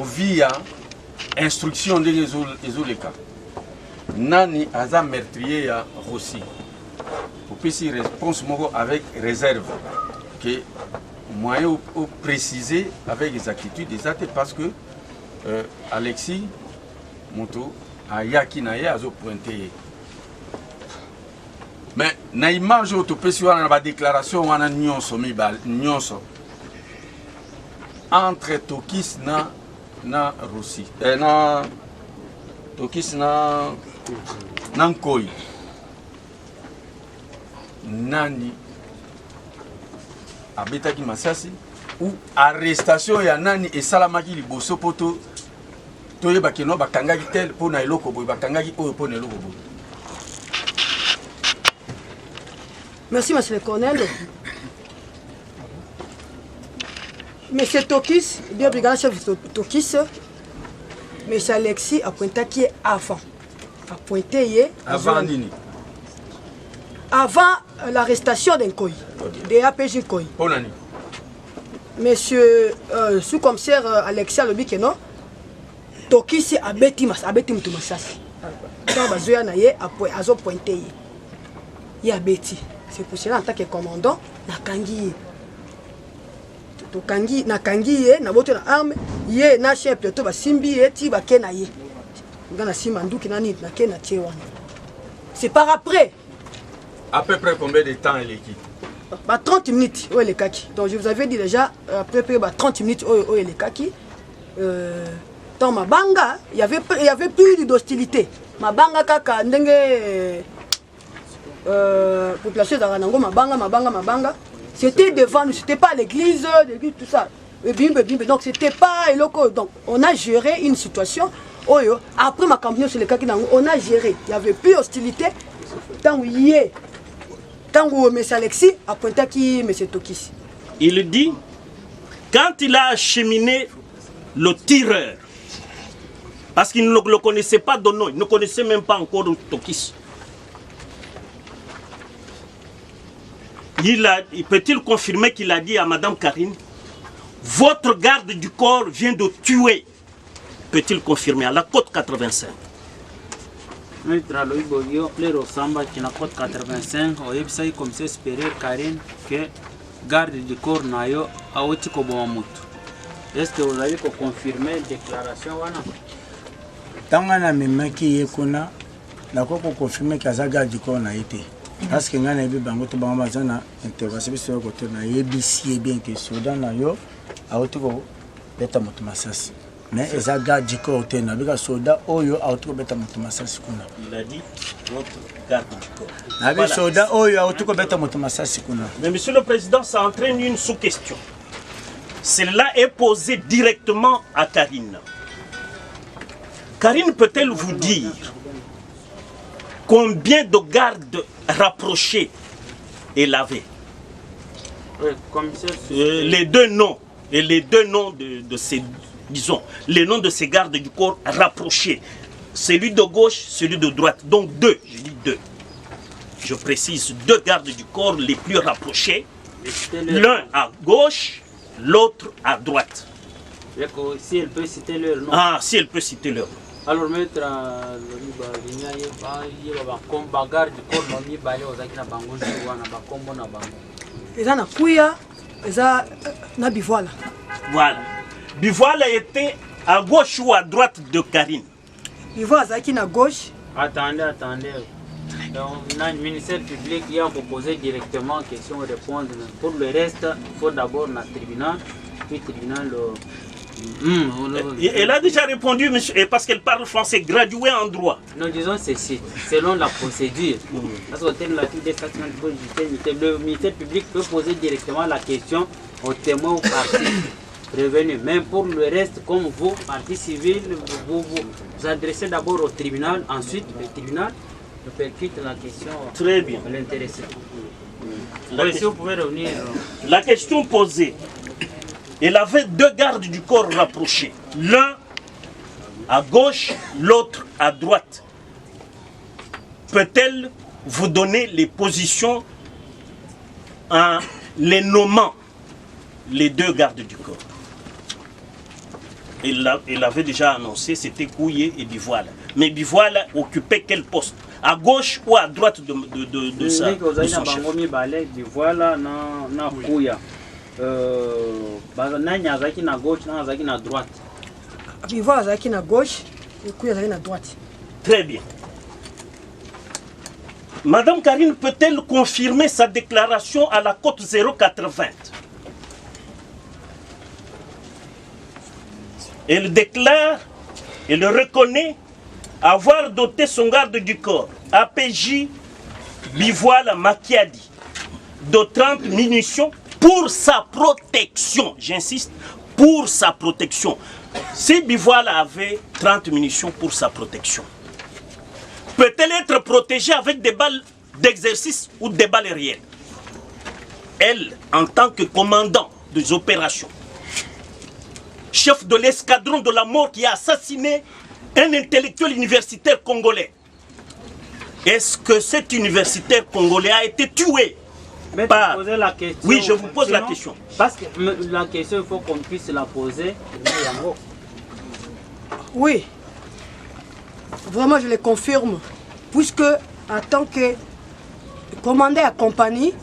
Speaker 12: via instruction de ezoleka nani aza meurtrier ya Rossi opesi réponse moko avec réserve que moyen au préciser avec exactitude exacte parce que Alexis moto ayaki na ye azo pointer mais na image autopesi wana na ba déclaration wana nyonso mibal nyonso entre Tokis na Rossi na Tokis na Nkoi nani abetaki masasi ou arrestation ya nani esalamaki liboso poto toyebaki no bakangaki tel pona eloko boy bakangaki oyo pona eloko boy.
Speaker 9: Merci, monsieur le colonel. Monsieur Tokis, bien brigadier chef Tokis, monsieur Alexis a pointé qui est avant. A pointé
Speaker 12: avant nini?
Speaker 9: Avant l'arrestation d'un Nkoi, de APJ Nkoi.
Speaker 12: Pour nani?
Speaker 9: Monsieur sous-commissaire Alexis a lobi que non, Tokis a beti mutumasasi. Quand bazoya na ye a pointé ye a beti. C'est pour cela en tant que commandant nakangi tokangi nakangi ye na boto na arme ye na chef plutôt basimbi ye ti bakena ye ngana sima nduki nani na kena tie wana. C'est par après.
Speaker 12: À peu près combien de temps elle est quitte?
Speaker 9: 30 minutes où elle est kaki. Donc je vous avais dit déjà après 30 minutes où elle est kaki. Dans Mabanga, il y avait plus d'hostilité. Mabanga kaka ndenge population d'Aranango, Mabanga. C'était devant nous, c'était pas l'église, tout ça. Donc c'était pas loco. Donc on a géré une situation. Après ma campagne sur les kaki, on a géré. Il n'y avait plus d'hostilité. Tant que M. Alexis a pointé qui M. Tokis.
Speaker 13: Il dit, quand il a acheminé le tireur, parce qu'il ne le connaissait pas de nom, il ne connaissait même pas encore Tokis. Peut-il confirmer qu'il a dit à Madame Karine, votre garde du corps vient de tuer, peut-il confirmer à la côte 85?
Speaker 10: Notre Loïboyo, le Rosamba qui na côte 85, au website comme c'est espéré Karine que garde du corps nayo a oti ko bomutu. Est-ce que vous avez confirmé la déclaration wana?
Speaker 11: Tanga na memaki yekuna na ko confirmer que za garde du corps na été. Parce que ngana bi bango to bango bazana intervention biso ko to na yebisi bien que sodan na yo a oti ko beta mutu masasi. Mais ils ont gardé du corps au terrain. Avec un soldat, il a dit votre garde du corps. Avec un soldat, il a dit
Speaker 13: mais monsieur le président, ça entraîne une sous-question. Cela est posé directement à Karine. Karine peut-elle vous dire combien de gardes rapprochés elle avait?
Speaker 10: Oui, commissaire.
Speaker 13: Les deux noms, et les deux noms de ces, disons, les noms de ces gardes du corps rapprochés. Celui de gauche, celui de droite. Donc deux, je dis deux. Je précise, deux gardes du corps les plus rapprochés. L'un à gauche, l'autre à droite.
Speaker 10: Si elle peut citer leur nom.
Speaker 13: Ah, si elle peut citer leur nom.
Speaker 10: Alors, maître, bagarre du corps,
Speaker 9: eza na kuya eza na bivoila.
Speaker 13: Voilà. Bivoila était à gauche ou à droite de Karine?
Speaker 9: Bivoila azalaki na gauche.
Speaker 10: Attendez. Donc, le ministère public il a proposé directement question répondre. Pour le reste, il faut d'abord le tribunal, puis le tribunal.
Speaker 13: Elle a déjà répondu, monsieur, et parce qu'elle parle français, graduée en droit.
Speaker 10: Nous disons ceci, selon la procédure. Parce que le ministère public peut poser directement la question au témoin ou partie prévenu. Même pour le reste, comme vous, partie civile, vous adressez d'abord au tribunal, ensuite le tribunal percute la question.
Speaker 13: Très bien.
Speaker 10: L'intéressé.
Speaker 13: Si vous pouvez revenir. La question posée. Elle avait deux gardes du corps rapprochés. L'un à gauche, l'autre à droite. Peut-elle vous donner les positions en les nommant les deux gardes du corps? Elle avait déjà annoncé, c'était Kouye et Bivoila. Mais Bivoila occupait quel poste? À gauche ou à droite de son chef?
Speaker 10: Bivoila na Kouya. Nani azaki na gauche, nani azaki na droite.
Speaker 9: Bivoila azaki na gauche et Kouya azaki na droite.
Speaker 13: Très bien. Madame Karine peut-elle confirmer sa déclaration à la cote 080? Elle déclare, elle reconnaît avoir doté son garde du corps, APJ Bivoila Makiadi, de 30 munitions pour sa protection. J'insiste, pour sa protection. Si Bivoila avait 30 munitions pour sa protection, peut-elle être protégée avec des balles d'exercice ou des balles réelles? Elle, en tant que commandant des opérations, chef de l'escadron de la mort qui a assassiné un intellectuel universitaire congolais, est-ce que cet universitaire congolais a été tué par...
Speaker 10: La question,
Speaker 13: oui, je vous pose la question.
Speaker 10: Parce que la question, il faut qu'on puisse la poser.
Speaker 9: Oui. Vraiment, je le confirme. Puisque, en tant que commandant à compagnie,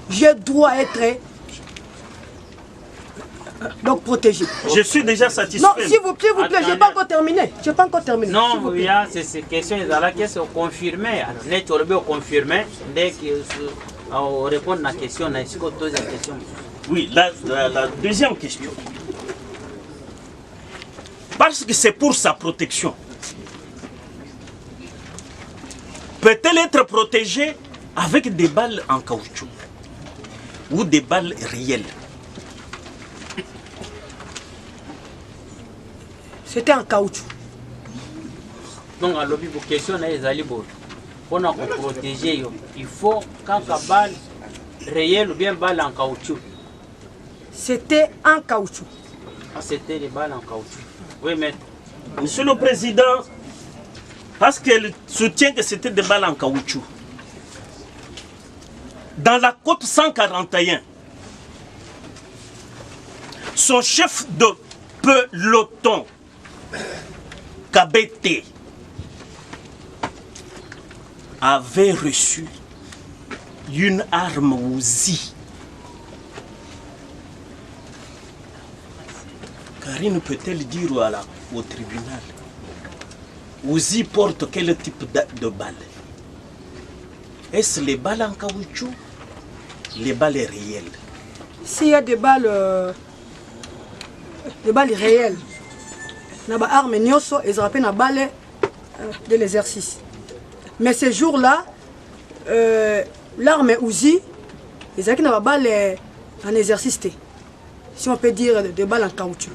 Speaker 9: je dois être donc protégé.
Speaker 13: Je suis déjà satisfait.
Speaker 9: Non, s'il vous plaît, je n'ai pas encore terminé. Je n'ai pas encore terminé.
Speaker 10: Non, il y a ces questions, qui sont confirmées. Les torbes confirmées. Dès qu'on répond à la question, on a posé la question.
Speaker 13: Oui, la deuxième question. Parce que c'est pour sa protection. Peut-elle être protégée avec des balles en caoutchouc ou des balles réelles?
Speaker 9: C'était en caoutchouc.
Speaker 10: Donc, à l'objet de question, pour nous protéger, il faut quand la balle réelle ou bien balle en caoutchouc.
Speaker 9: C'était en caoutchouc.
Speaker 10: Ah, c'était des balles en caoutchouc. Oui, mais...
Speaker 13: Monsieur le Président, parce qu'elle soutient que c'était des balles en caoutchouc. Dans la côte 141, son chef de peloton, Kabete, avait reçu une arme Uzi. Karine peut-elle dire au tribunal, Uzi porte quel type de balle? Est-ce les balles en caoutchouc? Les balles réelles?
Speaker 9: S'il y a des balles réelles, il y a des armes nyoso, ils rappellent des balles de l'exercice. Mais ces jours-là, l'arme Uzi, ils ont des balles en exercice. Si on peut dire des balles en caoutchouc.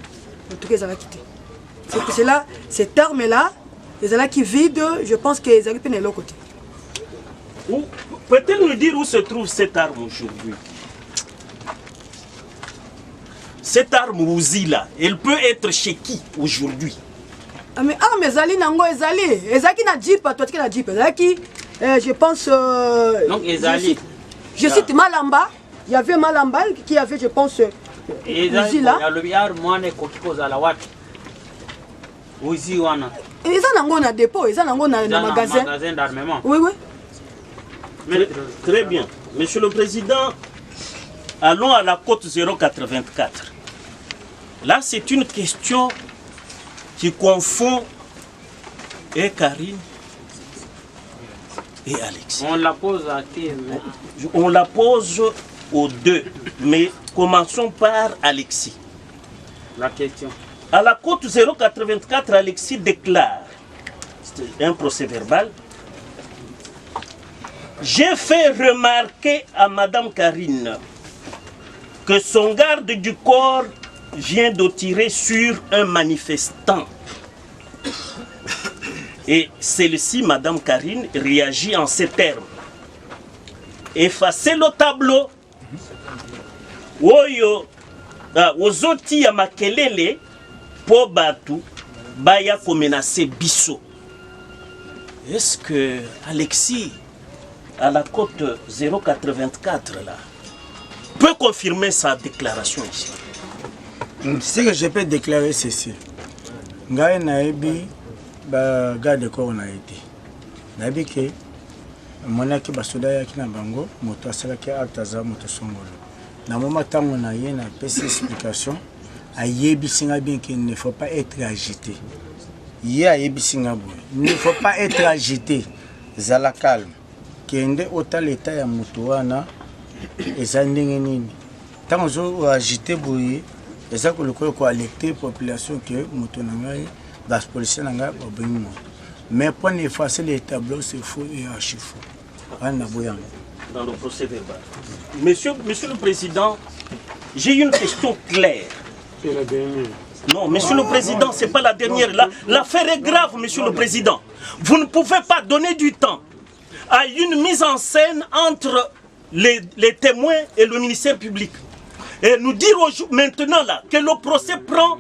Speaker 9: En tout cas, ils ont quitté. C'est pour cela, cette arme-là, ezalaki vide, je pense que ezalaki pe na l'autre côté.
Speaker 13: Peut-elle nous dire où se trouve cette arme aujourd'hui? Cette arme Uzi là, elle peut être chez qui aujourd'hui?
Speaker 9: Ah mais arme ezali nango ezali na jeep, toi tu na jeep ezalaki je pense
Speaker 10: donc ezali
Speaker 9: je cite Malamba, il y avait Malamba qui avait je pense Uzi là.
Speaker 10: Ya lobi arme mwana kokiko za la watu. Uzi wana.
Speaker 9: Eza nango na dépôt, eza nango na magasin.
Speaker 10: Magasin d'armement.
Speaker 9: Oui oui.
Speaker 13: Très bien. Monsieur le Président, allons à la côte 084. Là, c'est une question qui confond et Karine et Alexis.
Speaker 10: On la pose à qui?
Speaker 13: On la pose aux deux, mais commençons par Alexis.
Speaker 10: La question.
Speaker 13: À la côte 084, Alexis déclare, c'est un procès verbal, j'ai fait remarquer à Madame Karine que son garde du corps vient de tirer sur un manifestant. Et celle-ci, Madame Karine, réagit en ces termes. Effacez le tableau. Oyo, ozoti ya makelele, po batu, baya ko menacer biso. Est-ce que Alexis, à la côte 084 là, peut confirmer sa déclaration ici?
Speaker 11: Ce que je peux déclarer, c'est ceci. Ngai naibi ba garde corps na été. Naibi ke monaki basoda yaki na bango moto asalaki ataza moto songolo. Na moment tango na ye na pesi explication ayebi singa bien qu'il ne faut pas être agité. Ye ayebi singa boy. Il ne faut pas être agité. Zala calme. Kende ota l'état ya moto wana eza ndenge nini. Tango zo agité boye et ça que le corps alerter population que motonangai dans policier nanga obingo mais pour effacer les tableaux c'est faux et archi faux
Speaker 13: dans le procès verbal. Monsieur le Président, j'ai une question claire.
Speaker 8: C'est la dernière.
Speaker 13: Non, Monsieur le Président, c'est pas la dernière. L'affaire est grave, Monsieur le Président. Vous ne pouvez pas donner du temps à une mise en scène entre les témoins et le ministère public. Et nous dire maintenant là que le procès prend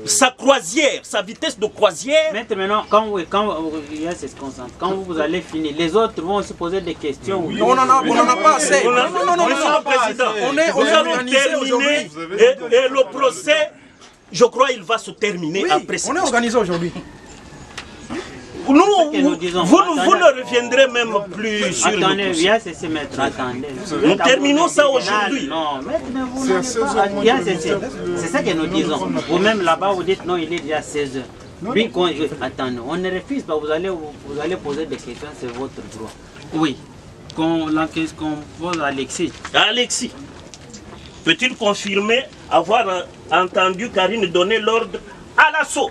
Speaker 13: sa croisière, sa vitesse de croisière.
Speaker 10: Maintenant, quand vous allez finir, les autres vont se poser des questions.
Speaker 4: Non, on n'en a pas assez.
Speaker 13: Non, Monsieur le Président, nous allons terminer et le procès, je crois, il va se terminer après ça.
Speaker 4: On est organisé aujourd'hui.
Speaker 13: Vous ne reviendrez même plus sur
Speaker 10: attendez,
Speaker 13: le
Speaker 10: viens cesser, maître, attendez.
Speaker 13: Nous terminons ça aujourd'hui.
Speaker 10: Non, maître, mais vous c'est ça que nous disons. Vous-même là-bas, vous dites non, il est déjà 16 h. Attendez, on ne refuse pas, vous allez poser des questions, c'est votre droit. Oui, la question qu'on pose à Alexis.
Speaker 13: Alexis, peut-il confirmer avoir entendu Karine donner l'ordre à l'assaut?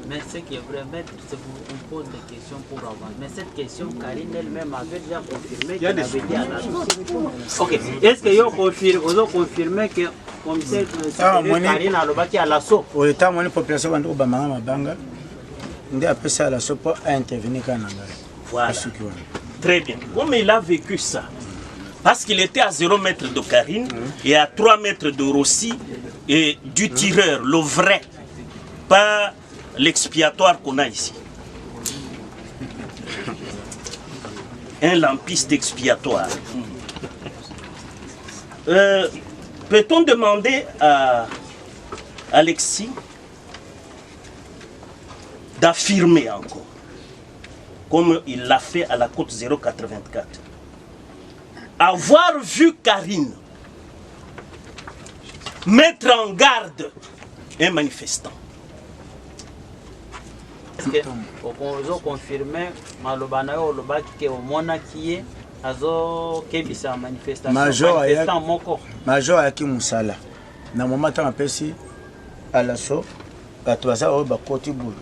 Speaker 10: Mais ce qui est vrai, maître, c'est qu'on pose des questions pour avoir. Mais cette question, Karine elle-même avait déjà confirmé qu'elle avait dit à l'assaut. Ok. Est-ce que vous avez confirmé que comme c'est Karine a le à l'assaut?
Speaker 11: Au état, mon population va nous bamanga mabanga. On a appelé ça à l'assaut pour intervenir quand on a.
Speaker 13: Voilà. Très bien. Comme il a vécu ça, parce qu'il était à 0 mètre de Karine et à 3 mètres de Rossi et du tireur, le vrai, pas l'expiatoire qu'on a ici. Un lampiste expiatoire. Peut-on demander à Alexis d'affirmer encore, comme il l'a fait à la côte 084, avoir vu Karine mettre en garde un manifestant?
Speaker 10: Est-ce qu'on confirme malobana yo lobaki ke omona kiye azo kebisa manifestation manifestant moko
Speaker 11: major ayaki musala na moment tant apesi alaso bato baza oyo bakoti boye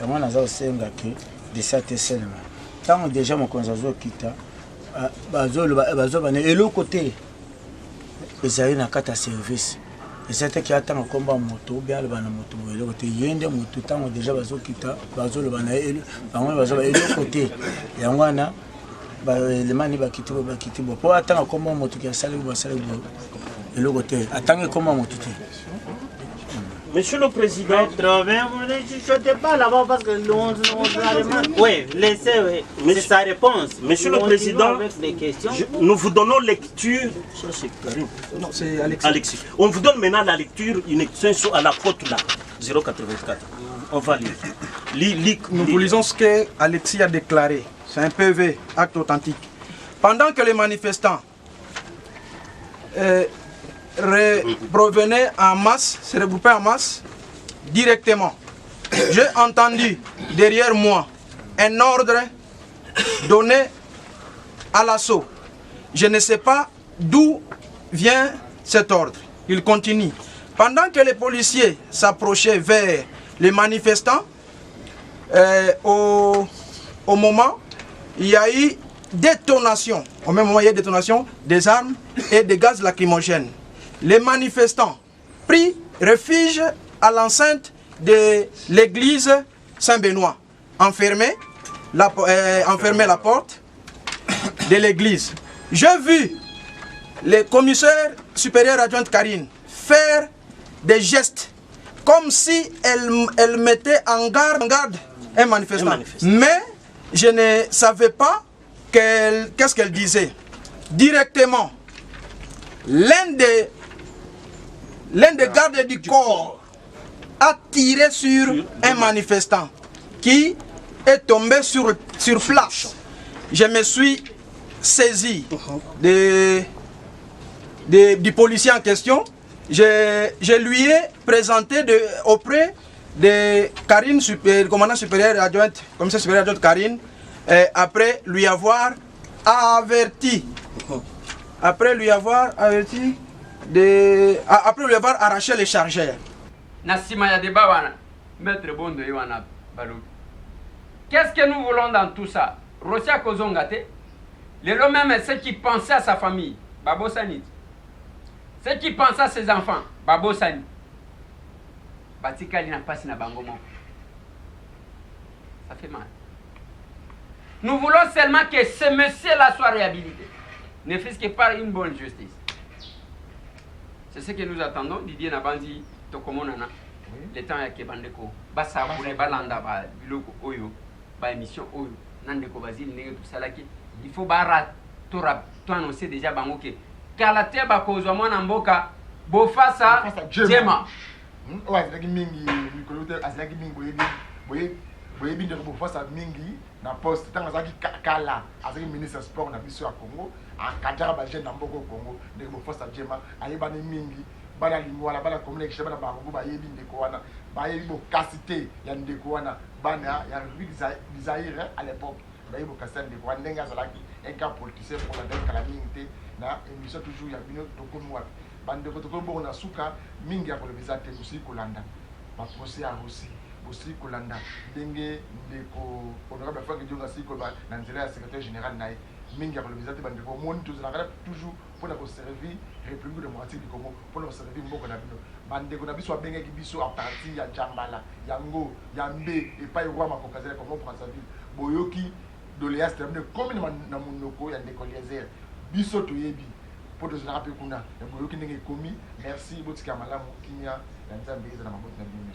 Speaker 11: yango naza kosenga ke desate selema ntango deja mokonzi azokita bazobana eloko te ezali na kati ya service eza te ki atanga komba moto ou bien alobana moto boye eloko te ye nde moto ntango deja bazokita bazoloba na ye bango bazoba eloko te yango wana baelema ni bakiti bo mpo atanga komba moto ki asali basali bo eloko te atanga komba moto te.
Speaker 13: Monsieur le Président,
Speaker 14: je ne pas là-bas parce que oui, laissez, c'est sa réponse.
Speaker 13: Monsieur le Président, nous vous donnons lecture.
Speaker 14: Non, c'est
Speaker 13: Alexis. On vous donne maintenant la lecture, une extension à la faute là, 084. On va lire.
Speaker 14: Nous vous lisons ce que Alexis a déclaré. C'est un PV, acte authentique. Pendant que les manifestants provenaient en masse, se regroupaient en masse, directement, j'ai entendu derrière moi un ordre donné à l'assaut. Je ne sais pas d'où vient cet ordre. Il continue. Pendant que les policiers s'approchaient vers les manifestants, au moment, il y a eu détonation. Au même moment, il y a eu détonation des armes et des gaz lacrymogènes. Les manifestants prirent refuge à l'enceinte de l'église Saint-Benoît, enfermer la porte de l'église. J'ai vu le commissaire supérieur adjointe Karine faire des gestes comme si elle mettait en garde un manifestant. Mais je ne savais pas qu'est-ce qu'elle disait. Directement, l'un des gardes du corps a tiré sur un manifestant qui est tombé sur place. Je me suis saisi du policier en question. Je lui ai présenté auprès de Karine, commandant supérieur adjointe, commissaire supérieur adjointe Karine, après lui avoir averti. Après lui avoir arraché les chargeurs.
Speaker 2: Nassima ya débat wana maître Bondo wana balou. Qu'est-ce que nous voulons dans tout ça? Rosia Kozongate, le même ceux qui pensaient à sa famille, Babo Sanit. Ceux qui pensaient à ses enfants, Babo Sanit. Batika n'a pas na bangomo. Ça fait mal. Nous voulons seulement que ce monsieur-là soit réhabilité, ne fût-ce que par une bonne justice. C'est ce que nous attendons. Didier Nabandi, Tokomonana, le temps ya Kebandeko, Basa pour les balanda, Biloko Oyo, émission Oyo, Nandeko Basile, tout ça là qui. Il faut bara to annoncer déjà Bangoke. Kalate Bakozwa Mwana Mboka, Bofasa, Djema.
Speaker 1: Ouais, c'est la mingi, c'est la mingi, boyebi ndeko bofasa mingi na poste tanga zaki kala azaki ministre sport na biso ya Congo akadara ba jeune na mboko Congo ndeko bofasa Djema ayeba ni mingi bana lingwala bana communication bana bango bayebi ndeko wana bayebi bo kasite ya ndeko wana bana ya Zaire à l'époque bayebi bo kasite ndeko wana ndenga zalaki un cas politicien pour la calamité na émission toujours ya bino tokomo wapi bandeko tokomo na suka mingi ya kolobisa te aussi kolanda ba procès a aussi aussi kolanda ndenge ndeko honorable Franck Dionga siko ba na nzela ya secrétaire général naye mingi ya kolobisa te bandeko moni toujours pour la servir République démocratique du Congo pour la servir mboko na bino bandeko na biso abengaki biso a partir ya Jambala yango yambe et pas roi makokazela comment prendre sa vie boyoki doléas terminé comme na monoko ya ndeko Eliezer biso toyebi pour te rappeler kuna ya boyoki ndenge komi merci botika malamu kinya ya nzambe eza na maboti na bino.